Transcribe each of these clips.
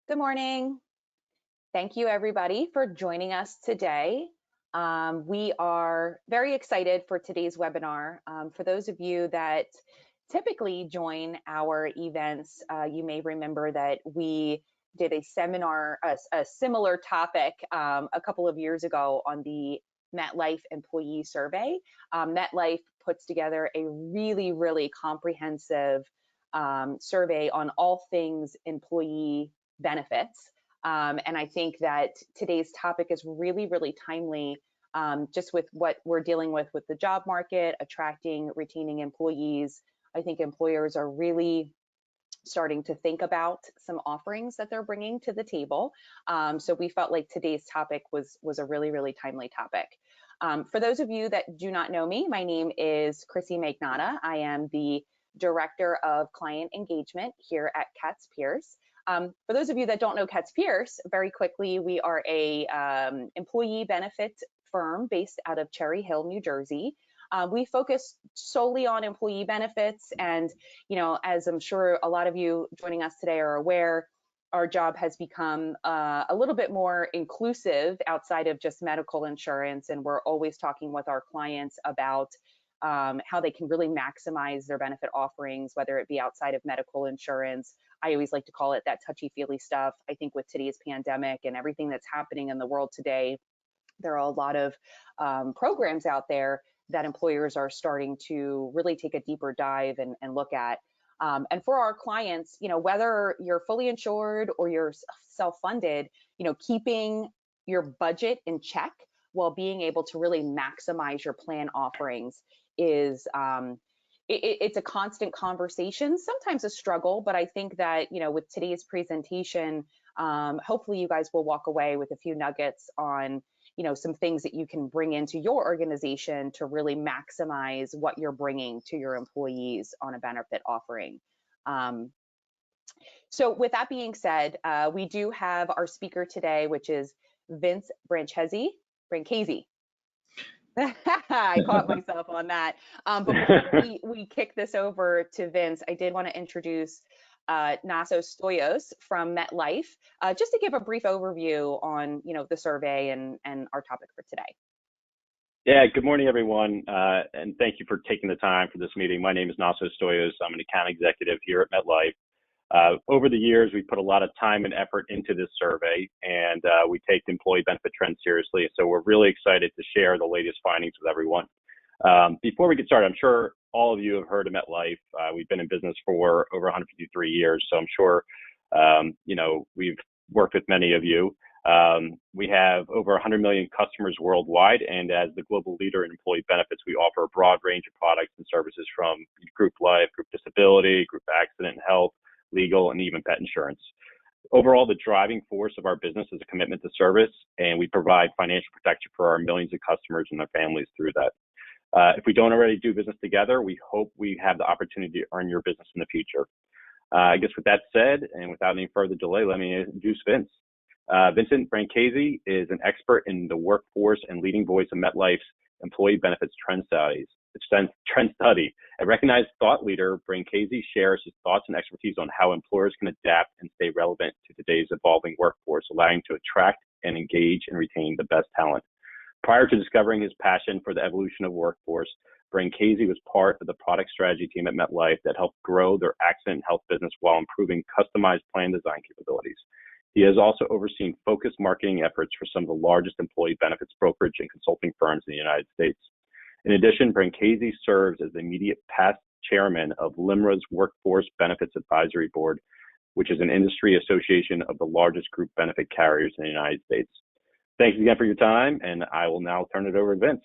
Good morning. Thank you, everybody, for joining us today. We are very excited for today's webinar. For those of you that typically join our events, you may remember that we did a seminar, a similar topic a couple of years ago on the MetLife employee survey. MetLife puts together a really comprehensive survey on all things employee benefits. And I think that today's topic is really timely, just with what we're dealing with the job market, attracting, retaining employees. I think employers are really starting to think about some offerings that they're bringing to the table. So we felt like today's topic was a really timely topic. For those of you that do not know me, my name is Chrissy Magnata. I am the Director of Client Engagement here at Katz Pierz. For those of you that don't know Katz Pierz, very quickly, we are a employee benefit firm based out of Cherry Hill, New Jersey. We focus solely on employee benefits, and as I'm sure a lot of you joining us today are aware, our job has become a little bit more inclusive outside of just medical insurance, and we're always talking with our clients about how they can really maximize their benefit offerings, whether it be outside of medical insurance. I always like to call it that touchy-feely stuff. I think with today's pandemic and everything that's happening in the world today, there are a lot of programs out there that employers are starting to really take a deeper dive and look at. And for our clients, whether you're fully insured or you're self-funded, keeping your budget in check while being able to really maximize your plan offerings is it's a constant conversation, sometimes a struggle, but I think that with today's presentation, hopefully you guys will walk away with a few nuggets on some things that you can bring into your organization to really maximize what you're bringing to your employees on a benefit offering. So with that being said, we do have our speaker today, which is Vince Branchesi. I caught myself on that. But before we kick this over to Vince, I did want to introduce Nasos Stoyos from MetLife, just to give a brief overview on the survey and our topic for today. Yeah, good morning, everyone, and thank you for taking the time for this meeting. My name is Nasos Stoyos. I'm an account executive here at MetLife. Over the years, we put a lot of time and effort into this survey, and we take the employee benefit trend seriously. So we're really excited to share the latest findings with everyone. Before we get started, I'm sure all of you have heard of MetLife. We've been in business for over 153 years, so I'm sure we've worked with many of you. We have over 100 million customers worldwide, and as the global leader in employee benefits, we offer a broad range of products and services from group life, group disability, group accident and health, legal, and even pet insurance. Overall, the driving force of our business is a commitment to service, and we provide financial protection for our millions of customers and their families through that. If we don't already do business together, we hope we have the opportunity to earn your business in the future. I guess with that said, and without any further delay, let me introduce Vince. Vincent Branchesi is an expert in the workforce and leading voice of MetLife's employee benefits trend study. A recognized thought leader, Branchesi shares his thoughts and expertise on how employers can adapt and stay relevant to today's evolving workforce, allowing to attract and engage and retain the best talent. Prior to discovering his passion for the evolution of workforce, Branchesi was part of the product strategy team at MetLife that helped grow their accident and health business while improving customized plan design capabilities. He has also overseen focused marketing efforts for some of the largest employee benefits brokerage and consulting firms in the United States. In addition, Branchesi serves as the immediate past chairman of LIMRA's Workforce Benefits Advisory Board, which is an industry association of the largest group benefit carriers in the United States. Thanks again for your time, and I will now turn it over to Vince.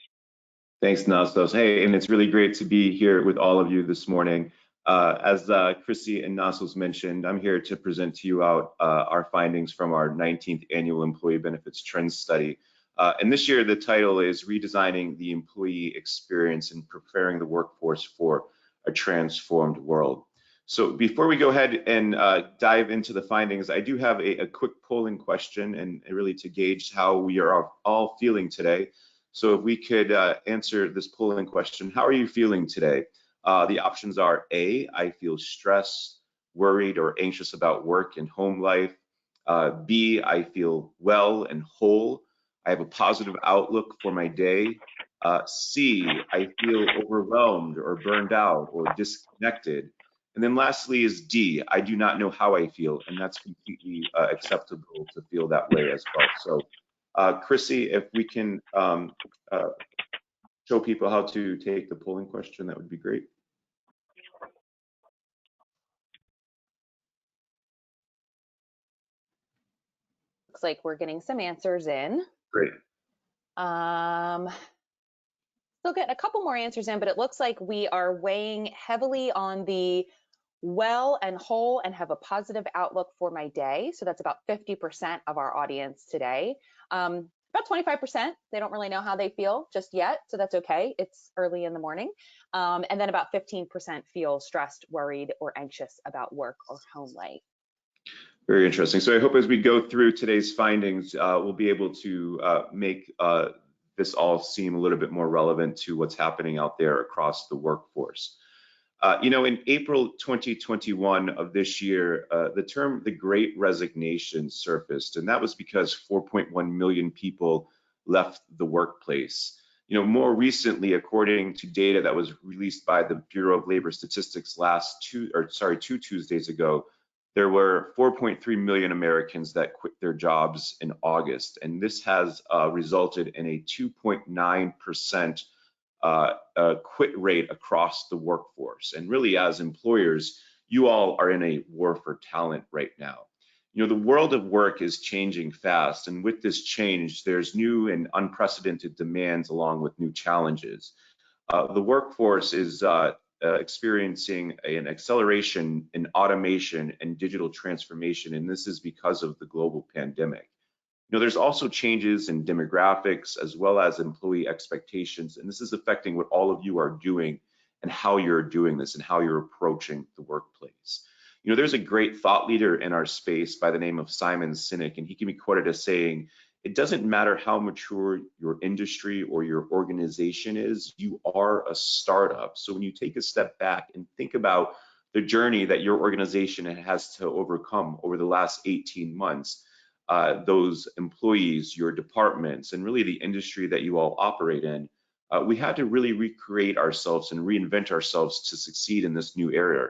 Thanks, Nasos. Hey, and it's really great to be here with all of you this morning. As Chrissy and Nasos mentioned, I'm here to present to you our findings from our 19th annual employee benefits trends study. And this year, the title is Redesigning the Employee Experience and Preparing the Workforce for a Transformed World. So before we go ahead and dive into the findings, I do have a quick polling question and really to gauge how we are all feeling today. So if we could answer this polling question, how are you feeling today? The options are A, I feel stressed, worried, or anxious about work and home life. B, I feel well and whole. I have a positive outlook for my day. C, I feel overwhelmed or burned out or disconnected. And then lastly is D, I do not know how I feel, and that's completely acceptable to feel that way as well. So, Chrissy, if we can show people how to take the polling question, that would be great. Looks like we're getting some answers in. Great. Still getting a couple more answers in, but it looks like we are weighing heavily on the well and whole and have a positive outlook for my day. So that's about 50% of our audience today. About 25%, they don't really know how they feel just yet, so that's okay. It's early in the morning. And then about 15% feel stressed, worried, or anxious about work or home life. Very interesting. So I hope as we go through today's findings, we'll be able to make this all seem a little bit more relevant to what's happening out there across the workforce. In April 2021 of this year, the term the Great Resignation surfaced, and that was because 4.1 million people left the workplace. More recently, according to data that was released by the Bureau of Labor Statistics 2 Tuesdays ago, there were 4.3 million Americans that quit their jobs in August, and this has resulted in a 2.9% quit rate across the workforce. And really, as employers, you all are in a war for talent right now. The world of work is changing fast, and with this change, there's new and unprecedented demands along with new challenges. The workforce is experiencing an acceleration in automation and digital transformation, and this is because of the global pandemic. There's also changes in demographics as well as employee expectations, and this is affecting what all of you are doing and how you're doing this and how you're approaching the workplace. There's a great thought leader in our space by the name of Simon Sinek, and he can be quoted as saying, "It doesn't matter how mature your industry or your organization is, you are a startup." So when you take a step back and think about the journey that your organization has to overcome over the last 18 months, those employees, your departments, and really the industry that you all operate in, we had to really recreate ourselves and reinvent ourselves to succeed in this new era.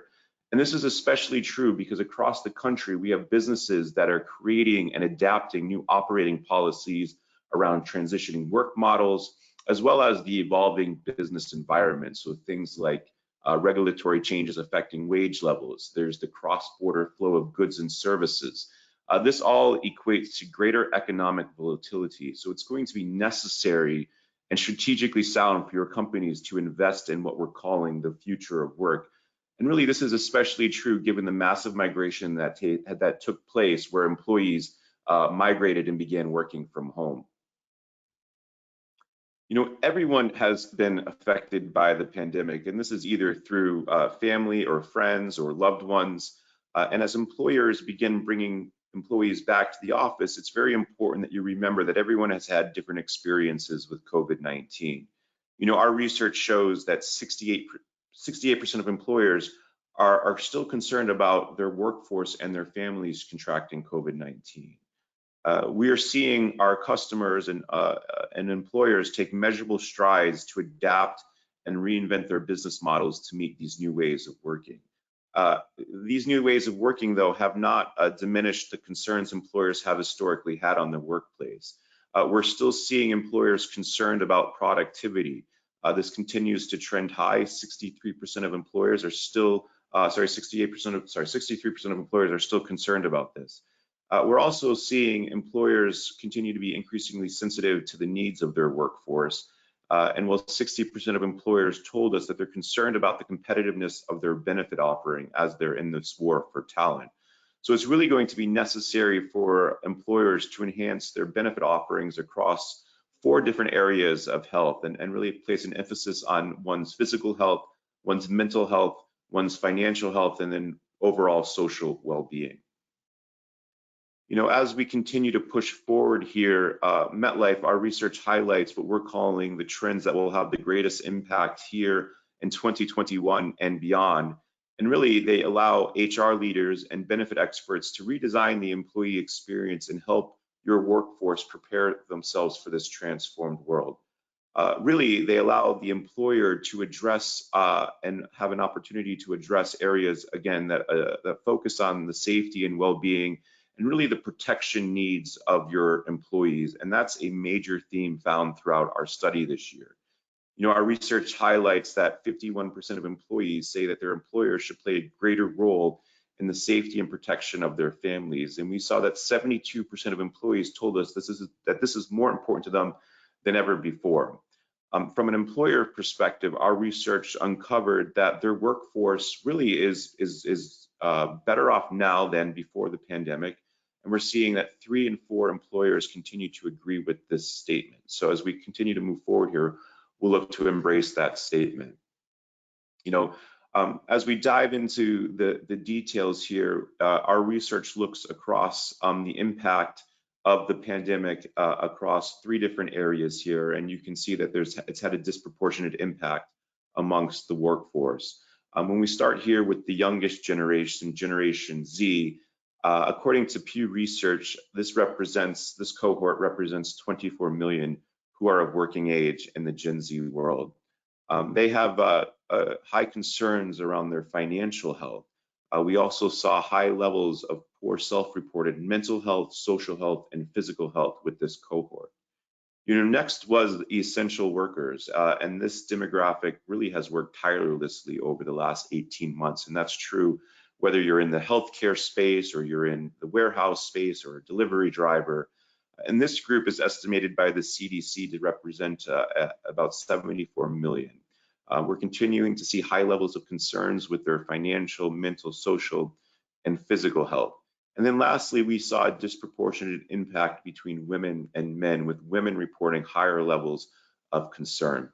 And this is especially true because across the country, we have businesses that are creating and adapting new operating policies around transitioning work models, as well as the evolving business environment. So things like regulatory changes affecting wage levels. There's the cross-border flow of goods and services. This all equates to greater economic volatility. So it's going to be necessary and strategically sound for your companies to invest in what we're calling the future of work. And really, this is especially true given the massive migration that took place where employees migrated and began working from home. Everyone has been affected by the pandemic, and this is either through family or friends or loved ones. And as employers begin bringing employees back to the office, it's very important that you remember that everyone has had different experiences with COVID-19. Our research shows that 68% of employers are still concerned about their workforce and their families contracting COVID-19. We are seeing our customers and employers take measurable strides to adapt and reinvent their business models to meet these new ways of working. These new ways of working, though, have not diminished the concerns employers have historically had on their workplace. We're still seeing employers concerned about productivity. This continues to trend high. 63% of employers are still, 63% of employers are still concerned about this. We're also seeing employers continue to be increasingly sensitive to the needs of their workforce. And while 60% of employers told us that they're concerned about the competitiveness of their benefit offering as they're in this war for talent. So it's really going to be necessary for employers to enhance their benefit offerings across 4 different areas of health and really place an emphasis on one's physical health, one's mental health, one's financial health, and then overall social well-being. As we continue to push forward here, MetLife, our research highlights what we're calling the trends that will have the greatest impact here in 2021 and beyond. And really, they allow HR leaders and benefit experts to redesign the employee experience and help your workforce prepare themselves for this transformed world. Really, they allow the employer to address and have an opportunity to address areas, again, that focus on the safety and well-being and really the protection needs of your employees. And that's a major theme found throughout our study this year. You know, our research highlights that 51% of employees say that their employer should play a greater role in the safety and protection of their families. And we saw that 72% of employees told us this is more important to them than ever before. From an employer perspective, our research uncovered that their workforce really is better off now than before the pandemic. And we're seeing that 3 in 4 employers continue to agree with this statement. So as we continue to move forward here, we'll look to embrace that statement. You know, as we dive into the details here, our research looks across the impact of the pandemic across 3 different areas here, and you can see that it's had a disproportionate impact amongst the workforce. When we start here with the youngest generation, Generation Z, according to Pew Research, this cohort represents 24 million who are of working age in the Gen Z world. They have high concerns around their financial health. We also saw high levels of poor self-reported mental health, social health, and physical health with this cohort. You know, next was essential workers, and this demographic really has worked tirelessly over the last 18 months, and that's true whether you're in the healthcare space or you're in the warehouse space or a delivery driver. And this group is estimated by the CDC to represent about 74 million. We're continuing to see high levels of concerns with their financial, mental, social, and physical health. And then lastly, we saw a disproportionate impact between women and men, with women reporting higher levels of concern.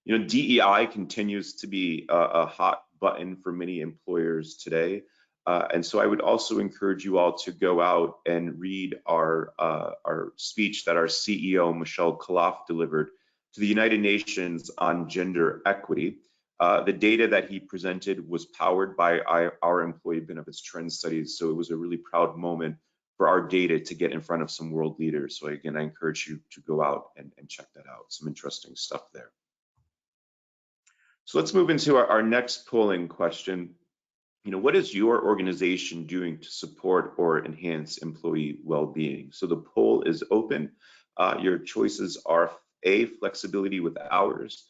You know, DEI continues to be a hot button for many employers today. And so I would also encourage you all to go out and read our speech that our CEO, Michelle Khalaf, delivered to the United Nations on gender equity. The data that he presented was powered by our employee benefits trend studies. So it was a really proud moment for our data to get in front of some world leaders. So again, I encourage you to go out and check that out. Some interesting stuff there. So let's move into our next polling question. You know, what is your organization doing to support or enhance employee well-being? So the poll is open. Your choices are A, flexibility with hours,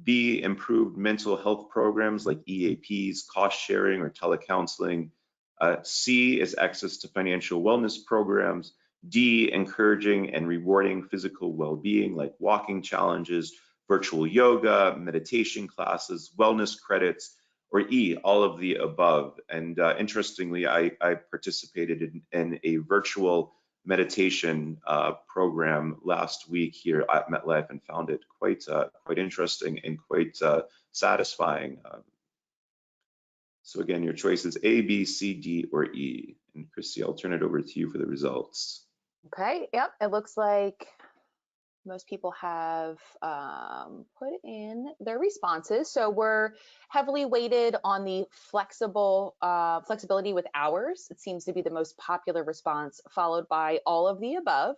B, improved mental health programs like EAPs, cost sharing, or telecounseling. C is access to financial wellness programs. D, encouraging and rewarding physical well-being like walking challenges, virtual yoga, meditation classes, wellness credits, or E, all of the above. And interestingly, I participated in a virtual meditation program last week here at MetLife and found it quite interesting and quite satisfying. So again, your choice is A, B, C, D, or E. And Christy, I'll turn it over to you for the results. Okay, yep, it looks like most people have put in their responses. So we're heavily weighted on the flexibility with hours. It seems to be the most popular response, followed by all of the above,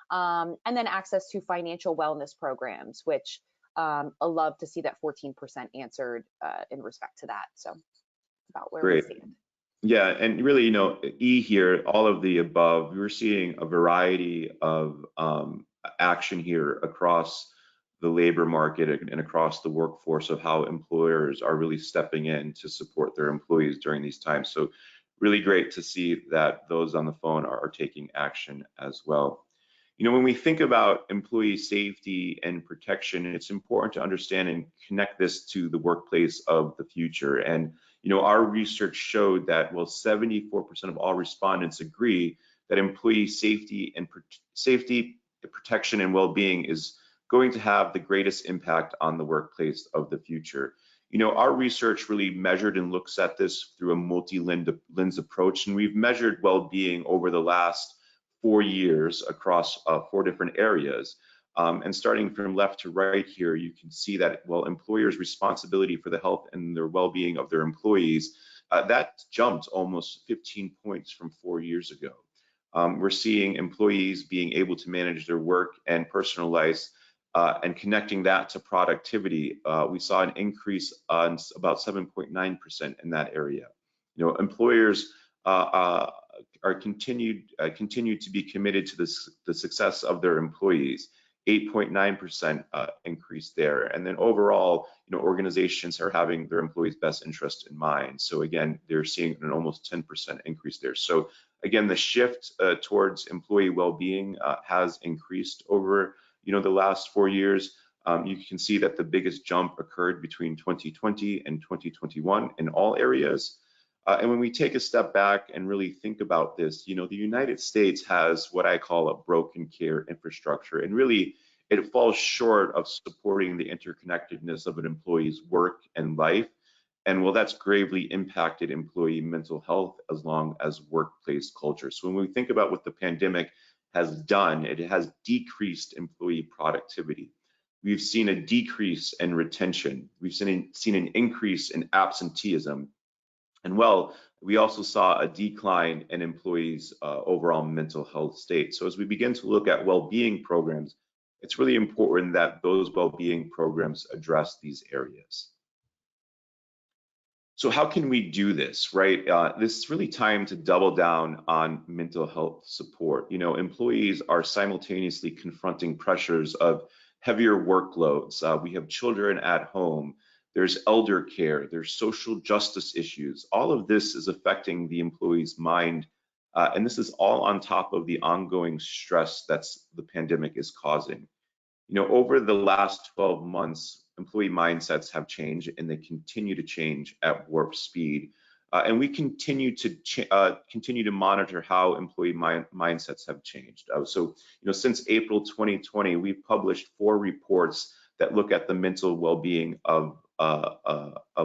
and then access to financial wellness programs, which I love to see that 14% answered in respect to that. So about where Great. we stand. Yeah, and really, you know, E here, all of the above, we're seeing a variety of action here across the labor market and across the workforce of how employers are really stepping in to support their employees during these times. So really great to see that those on the phone are taking action as well. You know, when we think about employee safety and protection, it's important to understand and connect this to the workplace of the future. And, you know, our research showed that, well, 74% of all respondents agree that employee safety, protection, and well-being is going to have the greatest impact on the workplace of the future. You know, our research really measured and looks at this through a multi-lens approach, and we've measured well-being over the last 4 years across 4 different areas. And starting from left to right here, you can see that, well, employers' responsibility for the health and their well-being of their employees that jumped almost 15 points from 4 years ago. We're seeing employees being able to manage their work and personal lives and connecting that to productivity. We saw an increase on about 7.9% in that area. Employers continue to be committed to the success of their employees. 8.9% increase there. And then overall, organizations are having their employees' best interest in mind. So again, they're seeing an almost 10% increase there. So again, the shift towards employee well-being has increased over the last 4 years. You can see that the biggest jump occurred between 2020 and 2021 in all areas. And when we take a step back and really think about this, the United States has what I call a broken care infrastructure, and really it falls short of supporting the interconnectedness of an employee's work and life. And well, that's gravely impacted employee mental health as long as workplace culture. So when we think about what the pandemic has done, it has decreased employee productivity. We've seen a decrease in retention. We've seen an increase in absenteeism. And well, we also saw a decline in employees' overall mental health state. So as we begin to look at well-being programs, it's really important that those well-being programs address these areas. So how can we do this, right? This is really time to double down on mental health support. Employees are simultaneously confronting pressures of heavier workloads. We have children at home. There's elder care, there's social justice issues. All of this is affecting the employee's mind. And this is all on top of the ongoing stress that's the pandemic is causing. Over the last 12 months, employee mindsets have changed, and they continue to change at warp speed. And we continue to monitor how employee mindsets have changed. So since April 2020, we've published 4 reports that look at the mental well-being of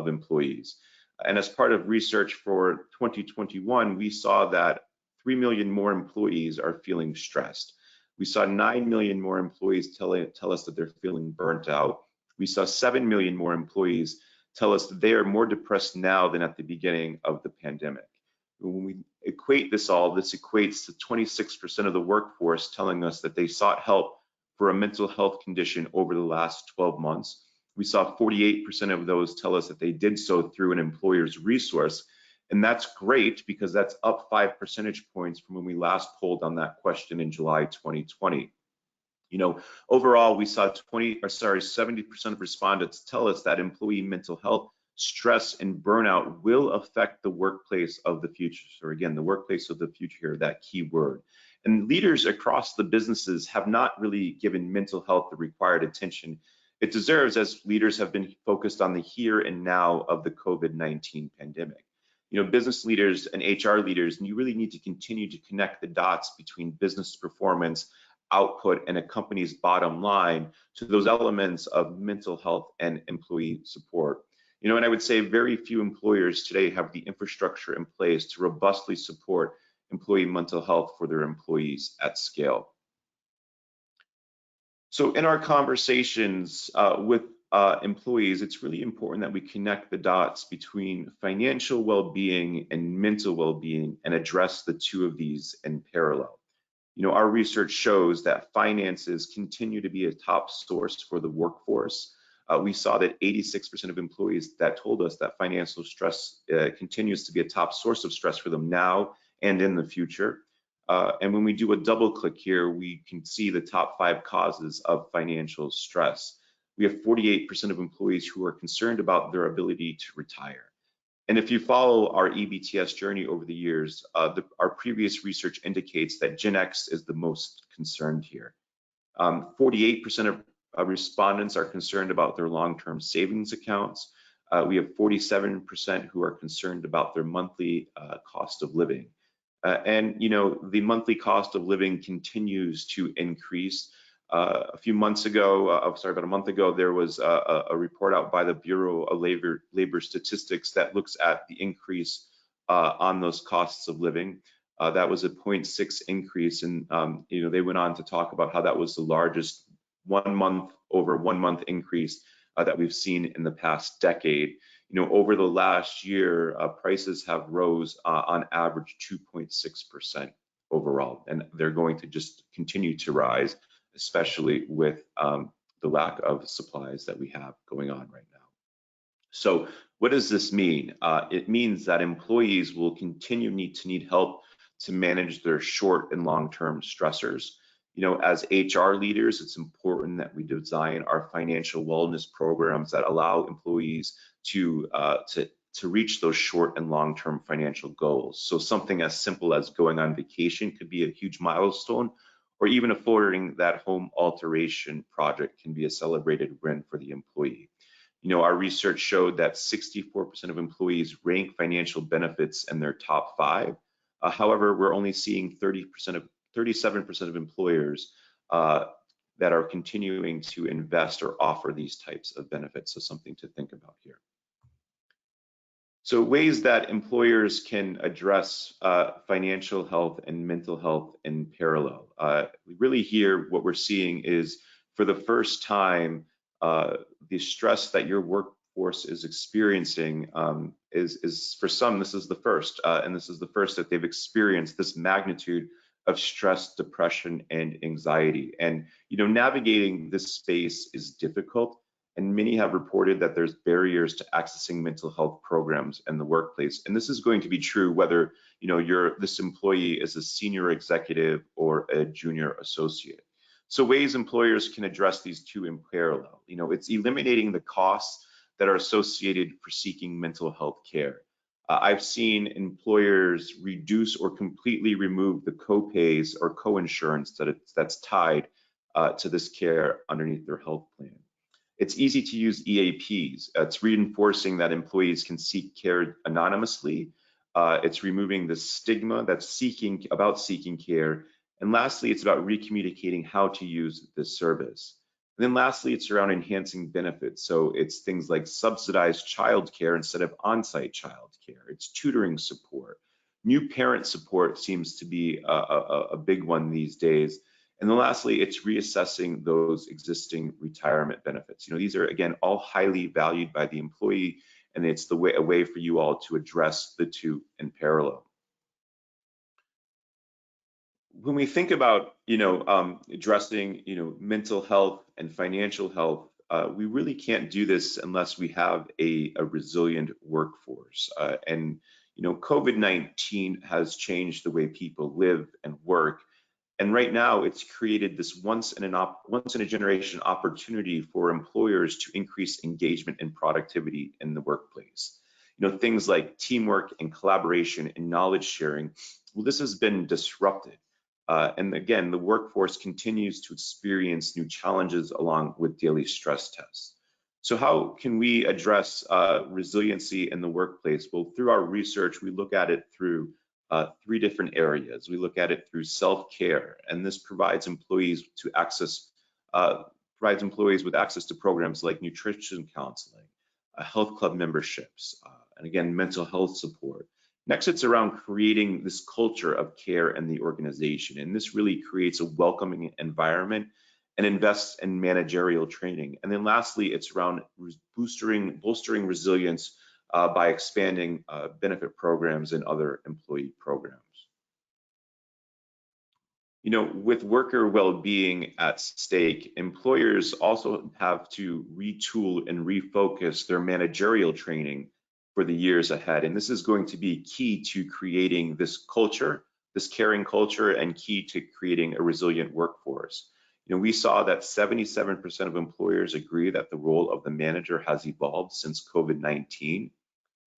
employees. And as part of research for 2021, we saw that 3 million more employees are feeling stressed. We saw 9 million more employees tell us that they're feeling burnt out. We saw 7 million more employees tell us that they are more depressed now than at the beginning of the pandemic. When we equate this equates to 26% of the workforce telling us that they sought help for a mental health condition over the last 12 months. We saw 48% of those tell us that they did so through an employer's resource. And that's great because that's up 5 percentage points from when we last polled on that question in July 2020. Overall, we saw 70% of respondents tell us that employee mental health, stress, and burnout will affect the workplace of the future. So again, the workplace of the future, that key word. And leaders across the businesses have not really given mental health the required attention it deserves, as leaders have been focused on the here and now of the COVID-19 pandemic. Business leaders and HR leaders, and you really need to continue to connect the dots between business performance, output, and a company's bottom line to those elements of mental health and employee support. And I would say very few employers today have the infrastructure in place to robustly support employee mental health for their employees at scale. So in our conversations with employees, it's really important that we connect the dots between financial well-being and mental well-being and address the two of these in parallel. Our research shows that finances continue to be a top source for the workforce. We saw that 86% of employees that told us that financial stress continues to be a top source of stress for them now and in the future. And when we do a double click here, we can see the top 5 causes of financial stress. We have 48% of employees who are concerned about their ability to retire. And if you follow our EBTS journey over the years, our previous research indicates that Gen X is the most concerned here. 48% of respondents are concerned about their long-term savings accounts. We have 47% who are concerned about their monthly cost of living. And the monthly cost of living continues to increase. About a month ago, there was a report out by the Bureau of Labor Statistics that looks at the increase on those costs of living. That was a 0.6 increase, and they went on to talk about how that was the largest 1 month over 1 month increase that we've seen in the past decade. over the last year, prices have rose on average 2.6% overall, and they're going to just continue to rise, especially with the lack of supplies that we have going on right now. So what does this mean? It means that employees will continue to need help to manage their short and long-term stressors. As HR leaders, it's important that we design our financial wellness programs that allow employees to reach those short and long-term financial goals. So something as simple as going on vacation could be a huge milestone, or even affording that home alteration project can be a celebrated win for the employee. Our research showed that 64% of employees rank financial benefits in their top 5. However, we're only seeing 37% of employers that are continuing to invest or offer these types of benefits. So something to think about here. So ways that employers can address financial health and mental health in parallel. Really here, what we're seeing is, for the first time, the stress that your workforce is experiencing is for some, this is the first, and this is the first that they've experienced this magnitude of stress, depression, and anxiety. And navigating this space is difficult, and many have reported that there's barriers to accessing mental health programs in the workplace. And this is going to be true whether this employee is a senior executive or a junior associate. So ways employers can address these two in parallel. It's eliminating the costs that are associated for seeking mental health care. I've seen employers reduce or completely remove the co-pays or co-insurance that's tied to this care underneath their health plan. It's easy to use EAPs. It's reinforcing that employees can seek care anonymously. It's removing the stigma that's about seeking care. And lastly, it's about recommunicating how to use this service. And then lastly, it's around enhancing benefits. So it's things like subsidized childcare instead of on-site childcare. It's tutoring support. New parent support seems to be a big one these days. And then lastly, it's reassessing those existing retirement benefits. These are, again, all highly valued by the employee, and it's a way for you all to address the two in parallel. When we think about addressing mental health and financial health, we really can't do this unless we have a resilient workforce. And COVID-19 has changed the way people live and work, and right now it's created this once in a generation opportunity for employers to increase engagement and productivity in the workplace. Things like teamwork and collaboration and knowledge sharing. Well, this has been disrupted. And again, the workforce continues to experience new challenges along with daily stress tests. So how can we address resiliency in the workplace? Well, through our research, we look at it through 3 different areas. We look at it through self-care, and this provides employees with access to programs like nutrition counseling, health club memberships, and again, mental health support. Next, it's around creating this culture of care in the organization, and this really creates a welcoming environment and invests in managerial training. And then lastly, it's around bolstering resilience by expanding benefit programs and other employee programs. With worker well-being at stake, employers also have to retool and refocus their managerial training for the years ahead. And this is going to be key to creating this culture, this caring culture, and key to creating a resilient workforce. We saw that 77% of employers agree that the role of the manager has evolved since COVID-19.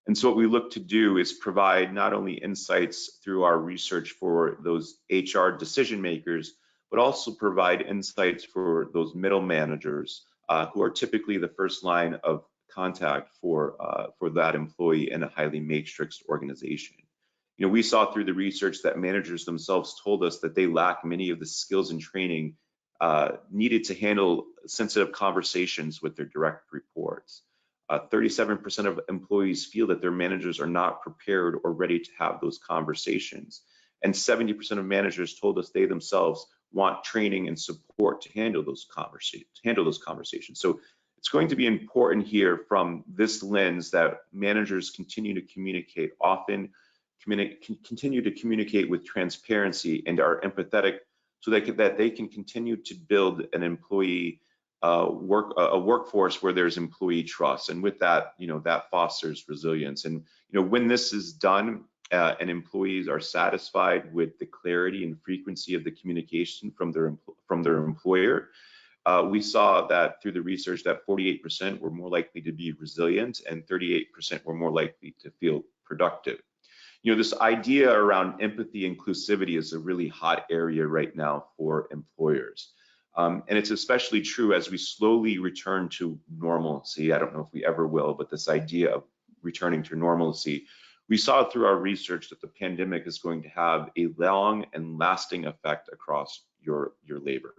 And so what we look to do is provide not only insights through our research for those HR decision makers, but also provide insights for those middle managers who are typically the first line of contact for that employee in a highly matrixed organization. We saw through the research that managers themselves told us that they lack many of the skills and training needed to handle sensitive conversations with their direct reports. 37% of employees feel that their managers are not prepared or ready to have those conversations. And 70% of managers told us they themselves want training and support to handle those conversations. So It's going to be important here from this lens that managers continue to communicate often, continue to communicate with transparency and are empathetic, so that they can continue to build an employee workforce where there's employee trust, and with that, that fosters resilience. And when this is done, and employees are satisfied with the clarity and frequency of the communication from their employer, we saw that through the research that 48% were more likely to be resilient and 38% were more likely to feel productive. This idea around empathy, inclusivity is a really hot area right now for employers. And it's especially true as we slowly return to normalcy. I don't know if we ever will, but this idea of returning to normalcy, we saw through our research that the pandemic is going to have a long and lasting effect across your labor,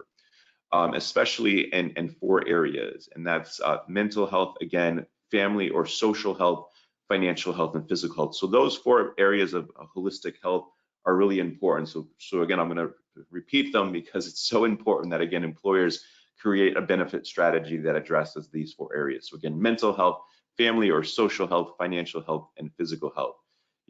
especially in 4 areas, and that's mental health, again, family or social health, financial health, and physical health. So those 4 areas of holistic health are really important. So again, I'm going to repeat them because it's so important that, again, employers create a benefit strategy that addresses these 4 areas. So again, mental health, family or social health, financial health, and physical health.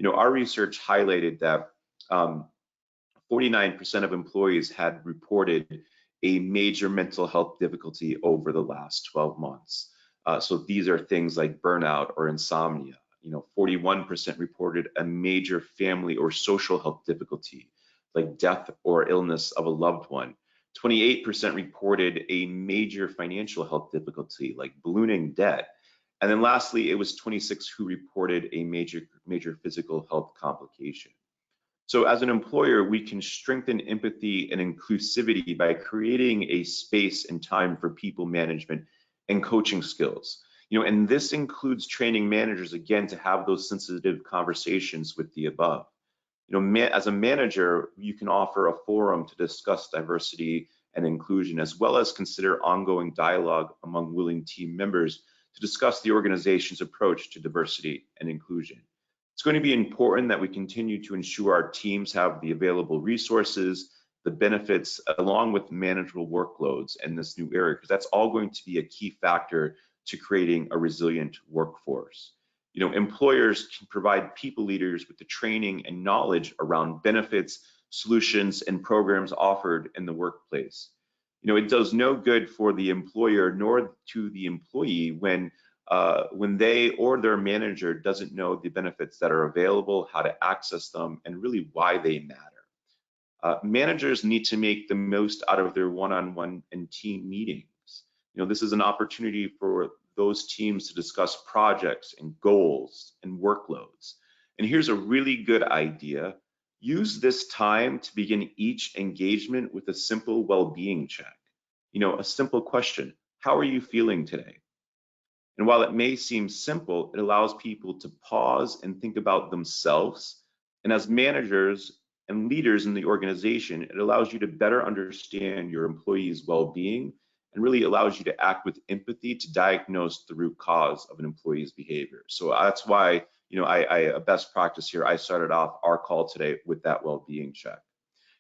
Our research highlighted that 49% of employees had reported a major mental health difficulty over the last 12 months. So these are things like burnout or insomnia. 41% reported a major family or social health difficulty, like death or illness of a loved one. 28% reported a major financial health difficulty, like ballooning debt. And then lastly, it was 26 who reported a major physical health complication. So as an employer, we can strengthen empathy and inclusivity by creating a space and time for people management and coaching skills. And this includes training managers, again, to have those sensitive conversations with the above. As a manager, you can offer a forum to discuss diversity and inclusion, as well as consider ongoing dialogue among willing team members to discuss the organization's approach to diversity and inclusion. It's going to be important that we continue to ensure our teams have the available resources, the benefits, along with manageable workloads in this new era, because that's all going to be a key factor to creating a resilient workforce. Employers can provide people leaders with the training and knowledge around benefits, solutions, and programs offered in the workplace. It does no good for the employer nor to the employee when they or their manager doesn't know the benefits that are available, how to access them, and really why they matter. Managers need to make the most out of their one-on-one and team meetings. This is an opportunity for those teams to discuss projects and goals and workloads. And here's a really good idea. Use this time to begin each engagement with a simple well-being check. A simple question: how are you feeling today? And while it may seem simple, it allows people to pause and think about themselves. And as managers and leaders in the organization, it allows you to better understand your employees' well-being and really allows you to act with empathy to diagnose the root cause of an employee's behavior. So that's why, a best practice here, I started off our call today with that well-being check.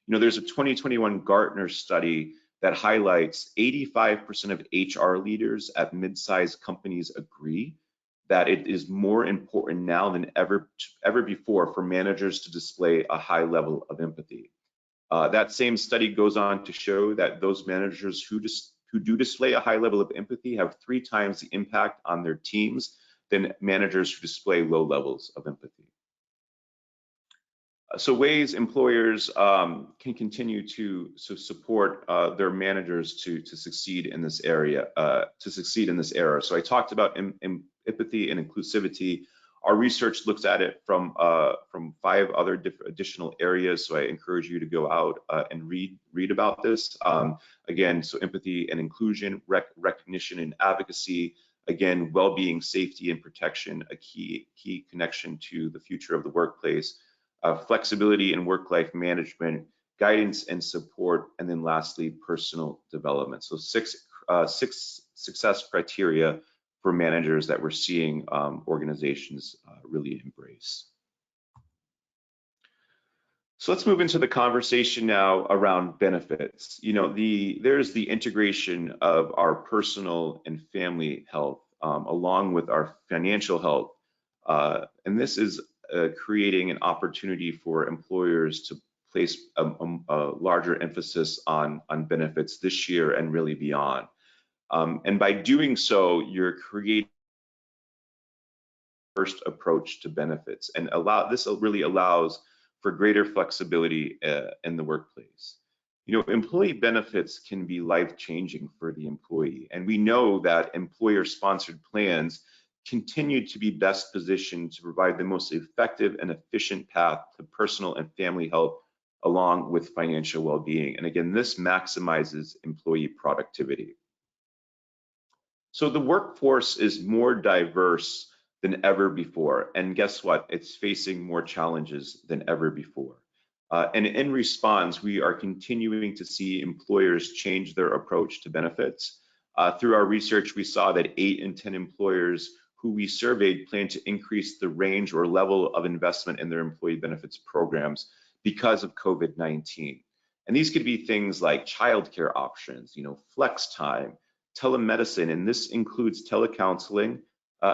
There's a 2021 Gartner study that highlights 85% of HR leaders at mid-sized companies agree that it is more important now than ever before for managers to display a high level of empathy. That same study goes on to show that those managers who do display a high level of empathy have 3 times the impact on their teams than managers who display low levels of empathy. So ways employers can continue to support their managers to succeed in this area, So I talked about empathy and inclusivity. Our research looks at it from 5 other additional areas. So I encourage you to go out and read about this. Again, so empathy and inclusion, recognition and advocacy. Again, well-being, safety, and protection, a key connection to the future of the workplace. Flexibility and work-life management, guidance and support, and then lastly, personal development. So 6 success criteria for managers that we're seeing organizations really embrace. So let's move into the conversation now around benefits. There's the integration of our personal and family health along with our financial health. And this is creating an opportunity for employers to place a larger emphasis on benefits this year and really beyond. And by doing so, you're creating first approach to benefits, and this really allows for greater flexibility in the workplace. Employee benefits can be life-changing for the employee, and we know that employer-sponsored plans continue to be best positioned to provide the most effective and efficient path to personal and family health along with financial well-being. And again, this maximizes employee productivity. So the workforce is more diverse than ever before. And guess what? It's facing more challenges than ever before. And in response, we are continuing to see employers change their approach to benefits. Through our research, we saw that 8 in 10 employers who we surveyed plan to increase the range or level of investment in their employee benefits programs because of COVID-19. And these could be things like childcare options, flex time, telemedicine, and this includes telecounseling,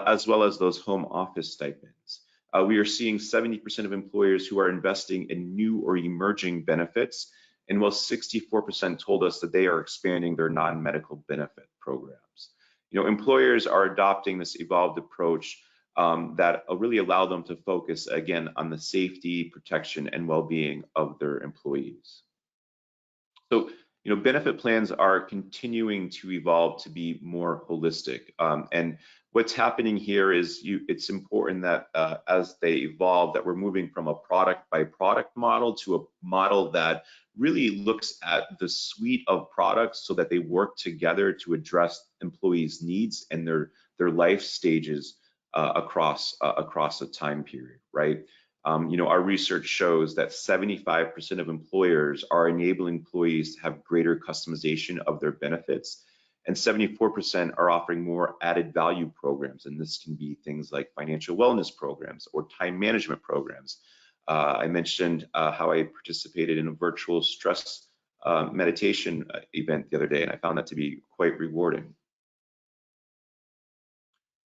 as well as those home office stipends. We are seeing 70% of employers who are investing in new or emerging benefits, and while 64% told us that they are expanding their non-medical benefit programs. Employers are adopting this evolved approach that really allow them to focus again on the safety, protection, and well-being of their employees. So, benefit plans are continuing to evolve to be more holistic. And what's happening here is it's important that as they evolve, that we're moving from a product by product model to a model that really looks at the suite of products so that they work together to address employees' needs and their life stages across a time period, right? Our research shows that 75% of employers are enabling employees to have greater customization of their benefits, and 74% are offering more added value programs. And this can be things like financial wellness programs or time management programs. I mentioned how I participated in a virtual stress meditation event the other day, and I found that to be quite rewarding.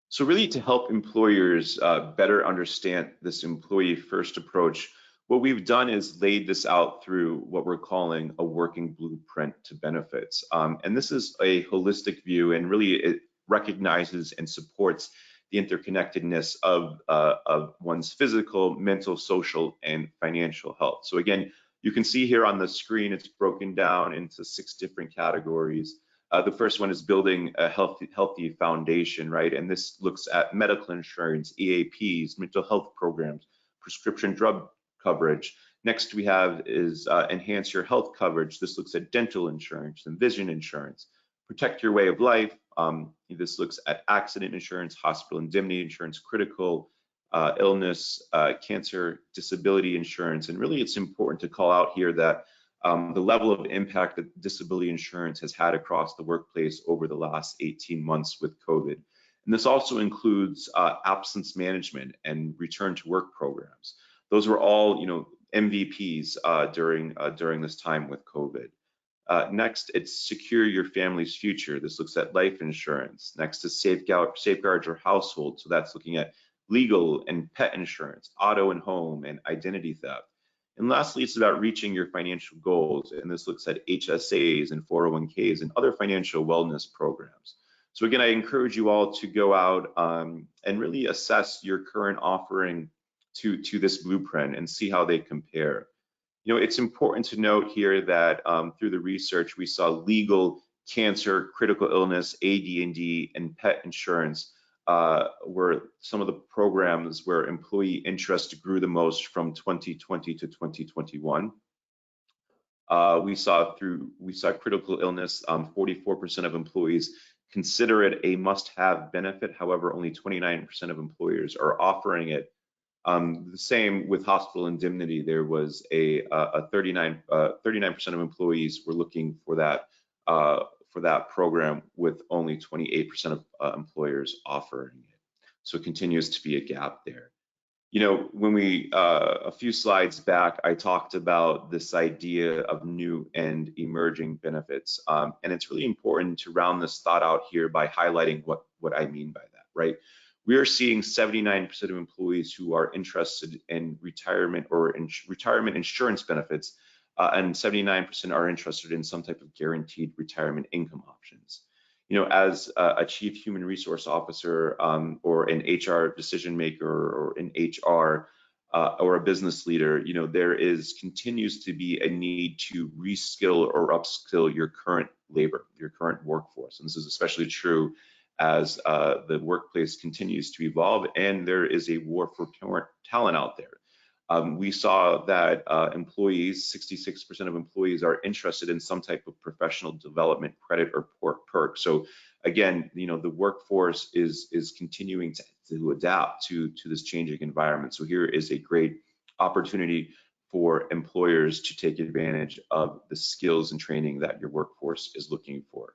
So really, to help employers better understand this employee-first approach, what we've done is laid this out through what we're calling a working blueprint to benefits. And this is a holistic view, and really it recognizes and supports the interconnectedness of one's physical, mental, social, and financial health. So again, you can see here on the screen, it's broken down into 6 different categories. The first one is building a healthy foundation, right? And this looks at medical insurance, EAPs, mental health programs, prescription drug coverage. Next we have is enhance your health coverage. This looks at dental insurance and vision insurance. Protect your way of life. This looks at accident insurance, hospital indemnity insurance, critical illness, cancer, disability insurance. And really it's important to call out here that the level of impact that disability insurance has had across the workplace over the last 18 months with COVID. And this also includes absence management and return to work programs. Those were all, MVPs during this time with COVID. Next, it's secure your family's future. This looks at life insurance. Next is safeguard your household. So that's looking at legal and pet insurance, auto and home, and identity theft. And lastly, it's about reaching your financial goals. And this looks at HSAs and 401ks and other financial wellness programs. So again, I encourage you all to go out and really assess your current offering to this blueprint and see how they compare. It's important to note here that through the research, we saw legal, cancer, critical illness, AD&D, and pet insurance were some of the programs where employee interest grew the most from 2020 to 2021. We saw critical illness, 44% of employees consider it a must-have benefit. However, only 29% of employers are offering it. The same with hospital indemnity. There was a 39% of employees were looking for that program, with only 28% of employers offering it. So it continues to be a gap there. When we, a few slides back, I talked about this idea of new and emerging benefits. And it's really important to round this thought out here by highlighting what I mean by that, right? We are seeing 79% of employees who are interested in retirement or retirement insurance benefits, and 79% are interested in some type of guaranteed retirement income options. As a chief human resource officer or an HR decision maker or an HR or a business leader, there continues to be a need to reskill or upskill your current labor, your current workforce. And this is especially true as the workplace continues to evolve and there is a war for talent out there. We saw that employees, 66% of employees are interested in some type of professional development credit or perk. So again, the workforce is continuing to adapt to this changing environment. So here is a great opportunity for employers to take advantage of the skills and training that your workforce is looking for.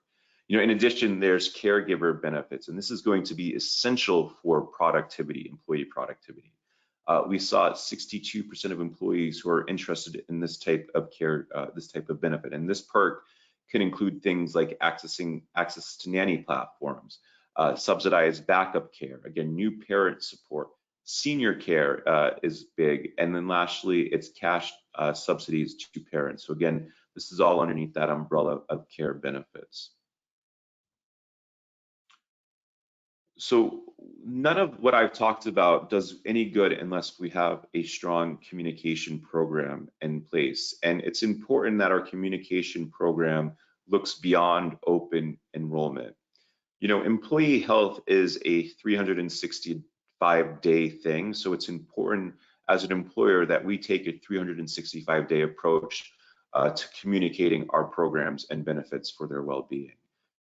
In addition, there's caregiver benefits, and this is going to be essential for productivity, employee productivity. We saw 62% of employees who are interested in this type of care, this type of benefit. And this perk can include things like access to nanny platforms, subsidized backup care, again, new parent support, senior care is big. And then lastly, it's cash subsidies to parents. So again, this is all underneath that umbrella of care benefits. So none of what I've talked about does any good unless we have a strong communication program in place. And it's important that our communication program looks beyond open enrollment. Employee health is a 365-day thing. So it's important as an employer that we take a 365-day approach to communicating our programs and benefits for their well-being.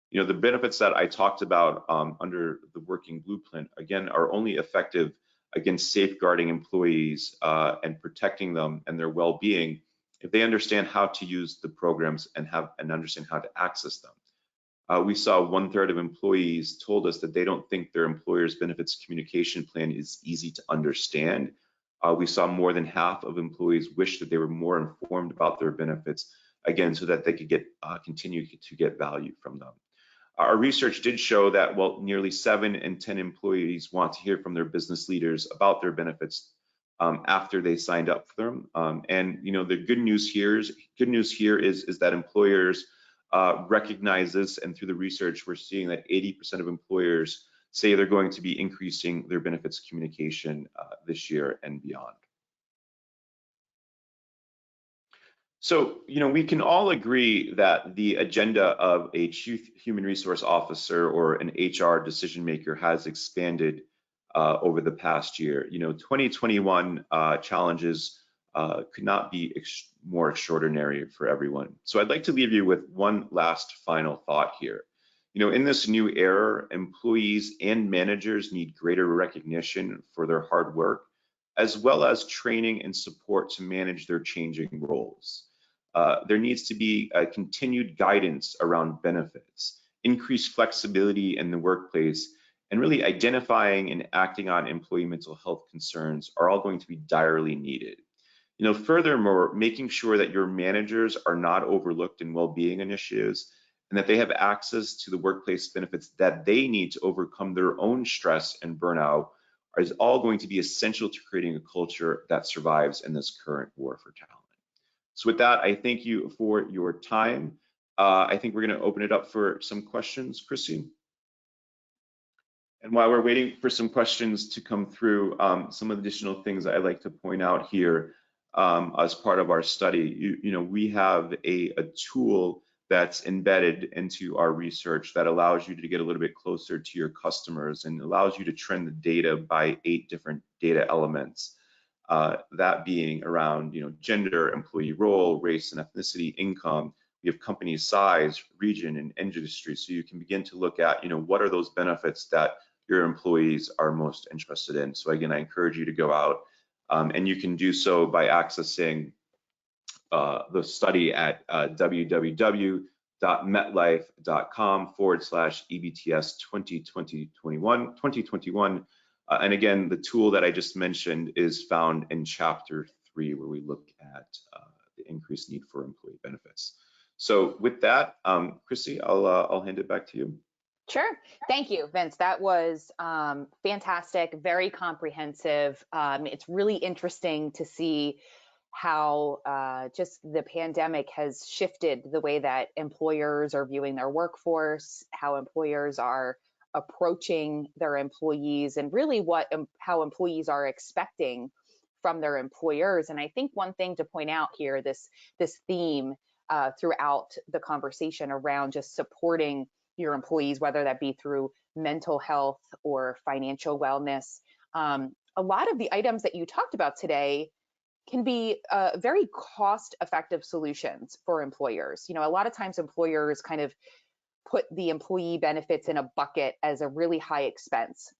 The benefits that I talked about under the working blueprint, again, are only effective against safeguarding employees and protecting them and their well-being if they understand how to use the programs and understand how to access them. We saw 1/3 of employees told us that they don't think their employer's benefits communication plan is easy to understand. We saw more than half of employees wish that they were more informed about their benefits, again, so that they could continue to get value from them. Our research did show that, well, nearly 7 in 10 employees want to hear from their business leaders about their benefits after they signed up for them. And the good news here is that employers recognize this, and through the research, we're seeing that 80% of employers say they're going to be increasing their benefits communication this year and beyond. So, we can all agree that the agenda of a chief human resource officer or an HR decision maker has expanded over the past year. 2021 challenges could not be more extraordinary for everyone. So I'd like to leave you with one last final thought here. In this new era, employees and managers need greater recognition for their hard work, as well as training and support to manage their changing roles. There needs to be a continued guidance around benefits, increased flexibility in the workplace, and really identifying and acting on employee mental health concerns are all going to be direly needed. Furthermore, making sure that your managers are not overlooked in well-being initiatives and that they have access to the workplace benefits that they need to overcome their own stress and burnout is all going to be essential to creating a culture that survives in this current war for talent. So with that, I thank you for your time. I think we're going to open it up for some questions, Chrissy. And while we're waiting for some questions to come through, some additional things I'd like to point out here as part of our study. We have a tool that's embedded into our research that allows you to get a little bit closer to your customers and allows you to trend the data by 8 different data elements. That being around, gender, employee role, race and ethnicity, income. We have company size, region, and industry. So you can begin to look at, what are those benefits that your employees are most interested in. So again, I encourage you to go out and you can do so by accessing the study at www.metlife.com/EBTS 2021. And again, the tool that I just mentioned is found in Chapter 3, where we look at the increased need for employee benefits. So with that, Chrissy, I'll hand it back to you. Sure. Thank you, Vince. That was fantastic, very comprehensive. It's really interesting to see how just the pandemic has shifted the way that employers are viewing their workforce, how employers are approaching their employees, and really how employees are expecting from their employers. And I think one thing to point out here, this theme throughout the conversation around just supporting your employees, whether that be through mental health or financial wellness. A lot of the items that you talked about today can be very cost-effective solutions for employers. You know, a lot of times employers kind of put the employee benefits in a bucket as a really high expense.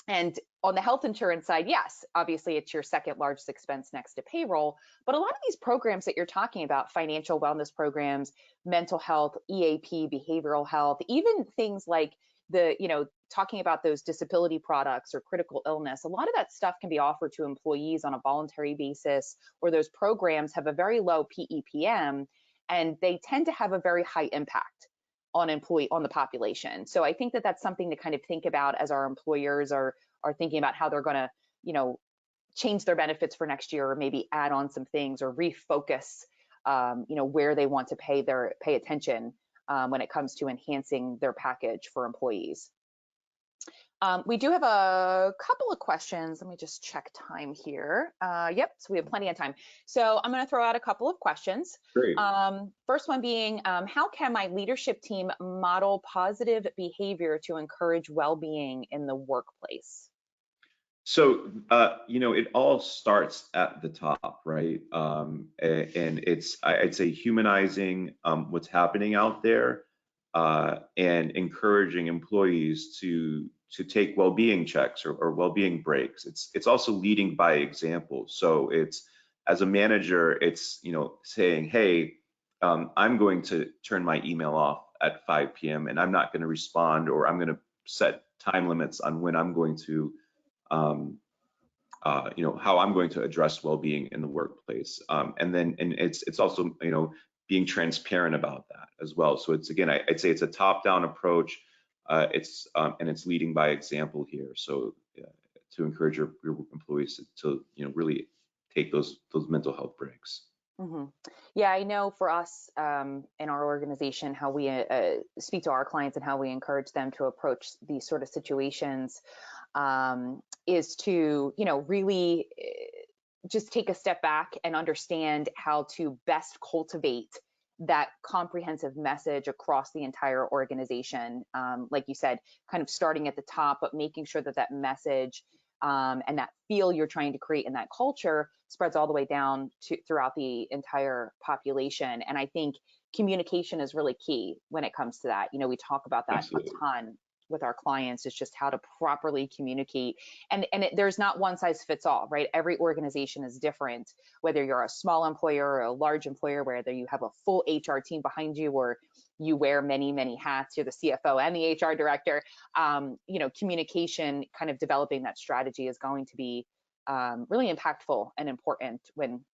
And on the health insurance side, yes, obviously it's your second largest expense next to payroll. But a lot of these programs that you're talking about, financial wellness programs, mental health, EAP, behavioral health, even things like talking about those disability products or critical illness, a lot of that stuff can be offered to employees on a voluntary basis, or those programs have a very low PEPM, and they tend to have a very high impact on the population. So I think that that's something to kind of think about as our employers are thinking about how they're going to, change their benefits for next year, or maybe add on some things or refocus, where they want to pay attention when it comes to enhancing their package for employees. We do have a couple of questions. Let me just check time here. Yep, so we have plenty of time. So I'm going to throw out a couple of questions. Great. First one being, how can my leadership team model positive behavior to encourage well-being in the workplace? So, it all starts at the top, right? And it's, I'd say, humanizing what's happening out there and encouraging employees to take well-being checks or well-being breaks. It's also leading by example. So it's, as a manager, it's saying, hey, I'm going to turn my email off at 5 p.m. and I'm not going to respond, or I'm going to set time limits on when I'm going to how I'm going to address well-being in the workplace, and it's also being transparent about that as well. So it's, again, I'd say it's a top-down approach. And it's leading by example here. So to encourage your employees to really take those mental health breaks. Mm-hmm. Yeah, I know for us in our organization, how we speak to our clients and how we encourage them to approach these sort of situations is to, really just take a step back and understand how to best cultivate that comprehensive message across the entire organization. Like you said, kind of starting at the top, but making sure that that message and that feel you're trying to create in that culture spreads all the way down throughout the entire population. And I think communication is really key when it comes to that. We talk about that Absolutely. a ton with our clients. It's just how to properly communicate. And there's not one size fits all, right? Every organization is different, whether you're a small employer or a large employer, whether you have a full HR team behind you or you wear many, many hats, you're the CFO and the HR director. Communication, kind of developing that strategy is going to be really impactful and important when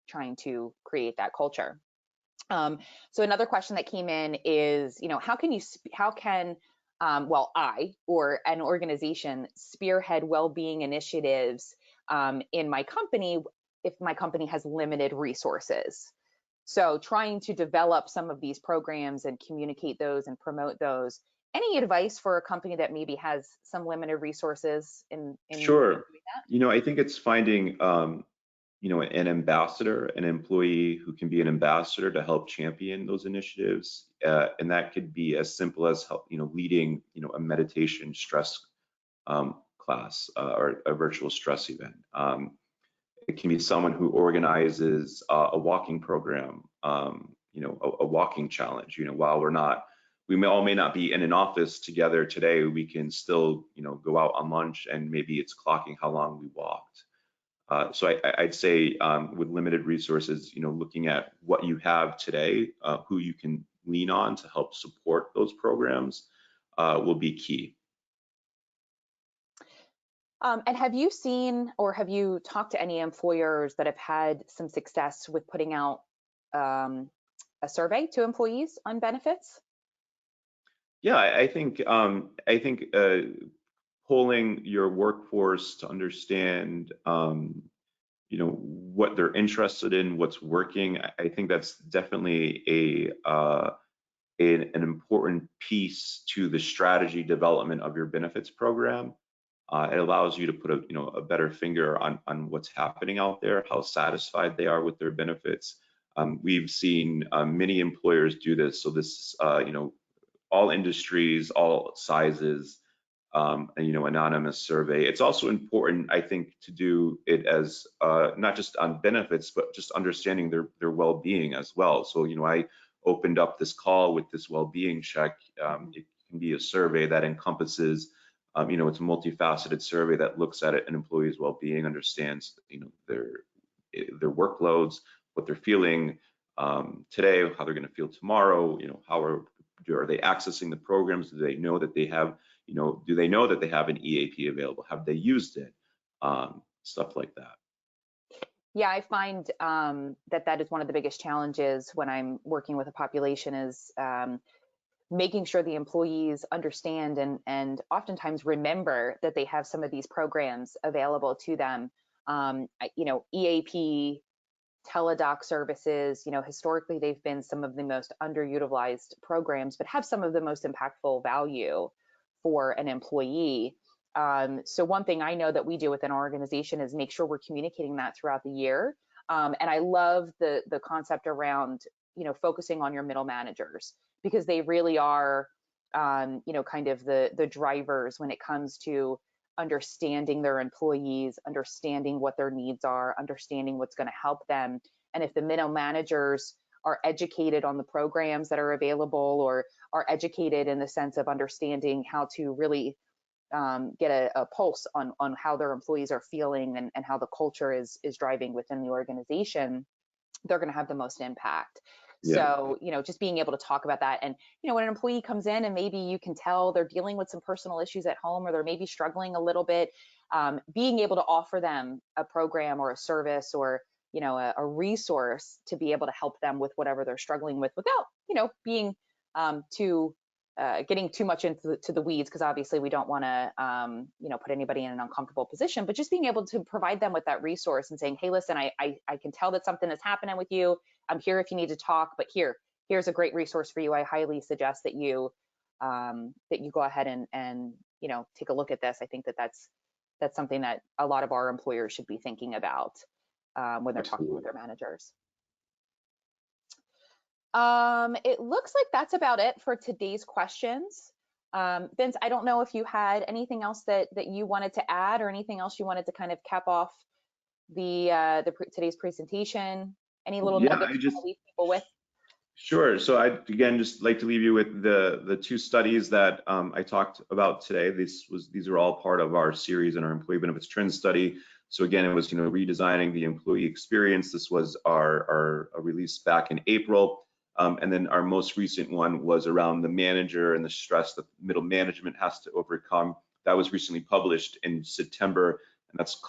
trying to create that culture. So another question that came in is, how can I or an organization spearhead well-being initiatives in my company if my company has limited resources? So trying to develop some of these programs and communicate those and promote those. Any advice for a company that maybe has some limited resources in Sure. doing that? I think it's finding an ambassador, an employee who can be an ambassador to help champion those initiatives. And that could be as simple as leading, a meditation stress class or a virtual stress event. It can be someone who organizes a walking program, a walking challenge. While we may not be in an office together today, we can still, go out on lunch and maybe it's clocking how long we walked. So I'd say with limited resources, looking at what you have today, who you can lean on to help support those programs will be key. And have you seen or have you talked to any employers that have had some success with putting out um, a survey to employees on benefits? Yeah, I think polling your workforce to understand, what they're interested in, what's working. I think that's definitely an important piece to the strategy development of your benefits program. It allows you to put a better finger on what's happening out there, how satisfied they are with their benefits. We've seen many employers do this. So this, all industries, all sizes, anonymous survey. It's also important, I think, to do it as not just on benefits, but just understanding their well-being as well. So, I opened up this call with this well-being check. It can be a survey that encompasses, it's a multifaceted survey that looks at an employee's well-being, understands, their workloads, what they're feeling today, how they're going to feel tomorrow. How are they accessing the programs? Do they know that they have an EAP available? Have they used it? Stuff like that. Yeah, I find that is one of the biggest challenges when I'm working with a population is making sure the employees understand and oftentimes remember that they have some of these programs available to them. EAP, teledoc services, historically they've been some of the most underutilized programs, but have some of the most impactful value for an employee. So one thing I know that we do within our organization is make sure we're communicating that throughout the year. And I love the concept around, focusing on your middle managers, because they really are, kind of the drivers when it comes to understanding their employees, understanding what their needs are, understanding what's going to help them. And if the middle managers are educated on the programs that are available, or are educated in the sense of understanding how to really get a pulse on how their employees are feeling and how the culture is driving within the organization, they're going to have the most impact. Yeah. So, just being able to talk about that. And, when an employee comes in and maybe you can tell they're dealing with some personal issues at home, or they're maybe struggling a little bit, being able to offer them a program or a service, or, a resource to be able to help them with whatever they're struggling with without, being too getting too much into the weeds, because obviously we don't want to, put anybody in an uncomfortable position, but just being able to provide them with that resource and saying, hey, listen, I can tell that something is happening with you. I'm here if you need to talk, but here's a great resource for you. I highly suggest that you go ahead and take a look at this. I think that's something that a lot of our employers should be thinking about when they're talking with their managers. It looks like that's about it for today's questions. Vince, I don't know if you had anything else that you wanted to add, or anything else you wanted to kind of cap off today's presentation. Any little nuggets you want to leave people with? Sure. So I'd again just like to leave you with the two studies that I talked about today. These are all part of our series in our employee benefits trend study. So again, it was redesigning the employee experience. This was our release back in April. And then our most recent one was around the manager and the stress that middle management has to overcome. That was recently published in September, and that's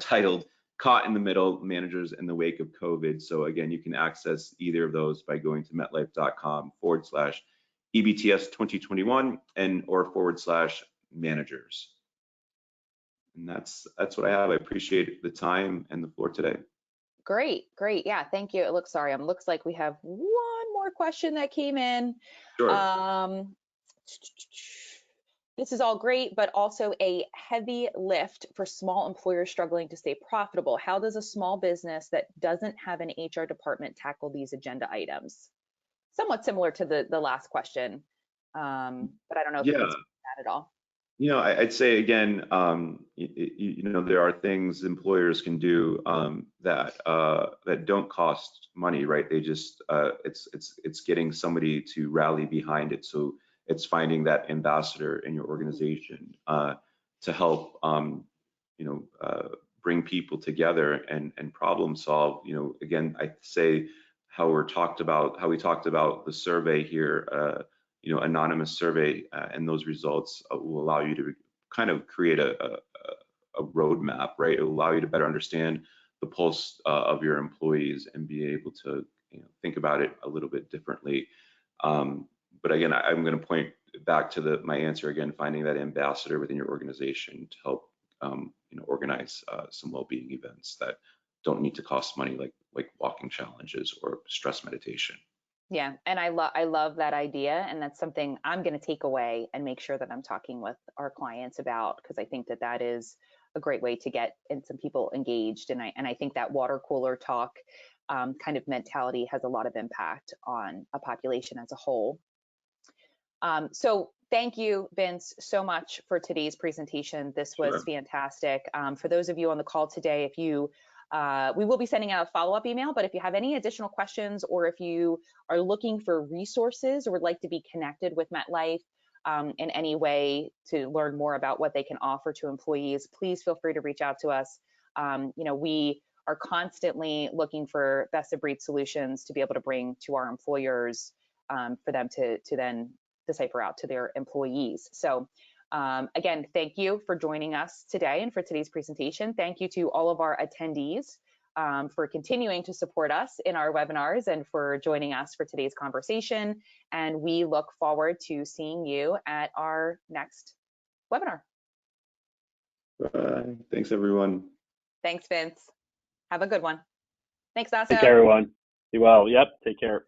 titled Caught in the Middle: Managers in the Wake of COVID. So again, you can access either of those by going to metlife.com/EBTS 2021 or /managers. And that's what I have. I appreciate the time and the floor today. Great. Yeah, thank you. Looks like we have one more question that came in. Sure. This is all great, but also a heavy lift for small employers struggling to stay profitable. How does a small business that doesn't have an HR department tackle these agenda items? Somewhat similar to the last question, but I don't know if you can speak to that at all. I'd say again, there are things employers can do that don't cost money, right? They just it's getting somebody to rally behind it. So it's finding that ambassador in your organization to help bring people together and problem solve. Again, I say how we talked about the survey here. Anonymous survey, and those results will allow you to kind of create a roadmap, right? It will allow you to better understand the pulse of your employees and be able to think about it a little bit differently. But again, I'm going to point back to my answer again, finding that ambassador within your organization to help organize some well-being events that don't need to cost money, like walking challenges or stress meditation. Yeah, and I love that idea, and that's something I'm going to take away and make sure that I'm talking with our clients about, because I think that that is a great way to get some people engaged, and I think that water cooler talk kind of mentality has a lot of impact on a population as a whole. So thank you, Vince, so much for today's presentation. This was fantastic. For those of you on the call today, if you we will be sending out a follow-up email, but if you have any additional questions, or if you are looking for resources or would like to be connected with MetLife in any way to learn more about what they can offer to employees, please feel free to reach out to us. We are constantly looking for best of breed solutions to be able to bring to our employers for them to then decipher out to their employees. So again, thank you for joining us today and for today's presentation. Thank you to all of our attendees for continuing to support us in our webinars and for joining us for today's conversation. And we look forward to seeing you at our next webinar. Bye. Thanks, everyone. Thanks, Vince. Have a good one. Thanks, Naso. Take care, everyone. Be well. Yep. Take care.